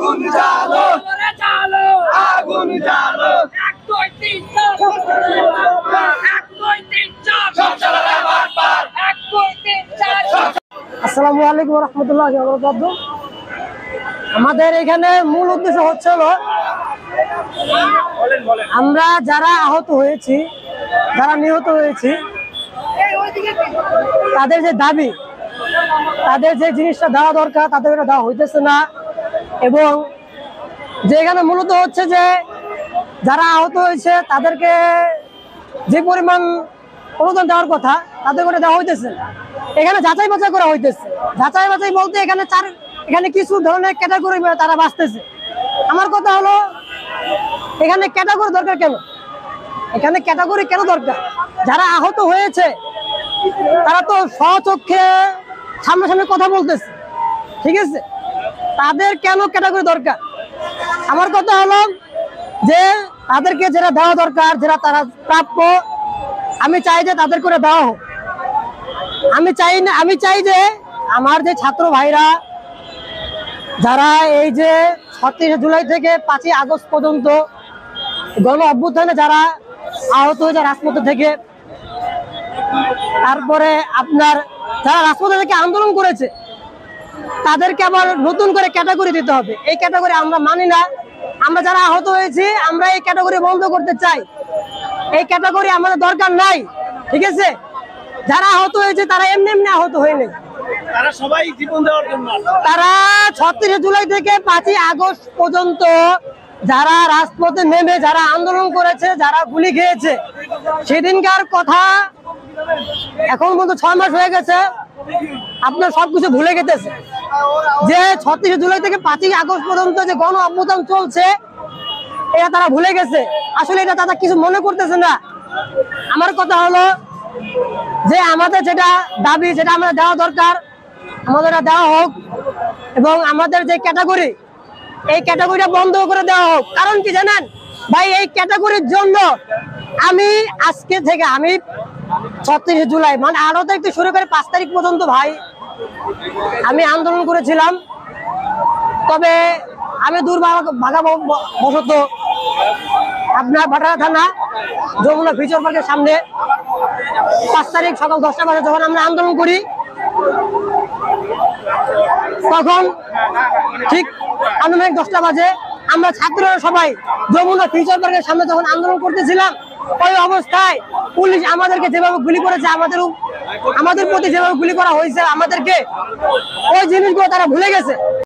আগুন জ্বালো জ্বালো আগুন জ্বালো 1 2 3 4 1 2 3 4 সব চালালে বারবার 1 2 3 4 আসসালামু আলাইকুম ওয়া রাহমাতুল্লাহি ওয়া বারাকাতুহু। আমাদের এখানে মূল উদ্দেশ্য হচ্ছে আমরা যারা আহত হয়েছি, যারা নিহত হয়েছি, তাদের যে দাবি, তাদের যে জিনিসটা দেওয়া দরকার তাদের এটা দেওয়া হইতেছে না। এবং যে এখানে মূলত হচ্ছে যে যারা আহত হয়েছে তাদেরকে যে পরিমাণ অনুদান দেওয়ার কথা তাদের করে দেওয়া হইতেছে না। এখানে যাচাই বাছাই করা হইতেছে। যাচাই বাছাই বলতে এখানে কিছু ধরনের ক্যাটাগরি তারা বাঁচতেছে। আমার কথা হলো এখানে ক্যাটাগরি দরকার কেন? এখানে ক্যাটাগরি কেন দরকার? যারা আহত হয়েছে তারা তো স্বচক্ষে সামনাসামনি কথা বলতেছে, ঠিক আছে? তাদের কেন ক্যাটাগরি দরকার? আমার কথা হলো যে তাদেরকে যেটা দেওয়া দরকার, যেটা তারা প্রাপ্য, আমি চাই যে তাদের করে দেওয়া হোক। আমি চাই যে আমার যে ছাত্র ভাইরা যারা এই যে ৩৬ জুলাই থেকে ৫ই আগস্ট পর্যন্ত গণ অভ্যুত্থানে যারা আহত হয়েছে রাজপথ থেকে, তারপরে আপনার যারা রাজপথ থেকে আন্দোলন করেছে, তাদেরকে আবার নতুন করে ক্যাটাগরি দিতে হবে। এই ক্যাটাগরি আমরা মানি না। আমরা যারা আহত হয়েছি আমরা এই ক্যাটাগরি বন্ধ করতে চাই। এই ক্যাটাগরি আমাদের দরকার নাই, ঠিক আছে? যারা আহত হয়েছে তারা এমনি এমনি আহত হয়নি, তারা সবাই জীবন দেওয়ার জন্য। তারা ৩৬ জুলাই থেকে ৫ই আগস্ট পর্যন্ত যারা রাজপথে নেমে যারা আন্দোলন করেছে, যারা গুলি খেয়েছে, সেদিনকার কথা এখন পর্যন্ত ৬ মাস হয়ে গেছে, আপনার সবকিছু ভুলে গেছে। যে ৩৬ জুলাই থেকে ৫ই আগস্ট পর্যন্ত যে গণ অভ্যুত্থান চলছে এটা তারা ভুলে গেছে। আসলে এটা তারা কিছু মনে করতেছে না। আমার কথা হলো যে আমাদের যেটা দাবি, যেটা আমাদের দেওয়া দরকার, আমাদের দেওয়া হোক। এবং আমাদের যে ক্যাটাগরি, এই ক্যাটাগরিটা বন্ধ করে দেওয়া হোক। কারণ কি জানেন ভাই, এই ক্যাটাগরির জন্য আমি আজকে থেকে ৩৬ জুলাই মানে ১৮ তারিখ থেকে শুরু করে ৫ তারিখ পর্যন্ত ভাই আমি আন্দোলন করেছিলাম। তবে আমি দুর্ভাগ্যবশত আপনার ভাটারা থানা যমুনা ফিউচার পার্কের সামনে ৫ তারিখ সকাল ১০টা বাজে যখন আমরা আন্দোলন করি, তখন ঠিক আনুমানিক 10টা বাজে আমরা ছাত্ররা সবাই যমুনা ফিউচার পার্কের সামনে যখন আন্দোলন করতেছিলাম, ওই অবস্থায় পুলিশ আমাদেরকে যেভাবে গুলি করেছে, আমাদের প্রতি যেভাবে গুলি করা হয়েছে আমাদেরকে, ওই জিনিসগুলো তারা ভুলে গেছে।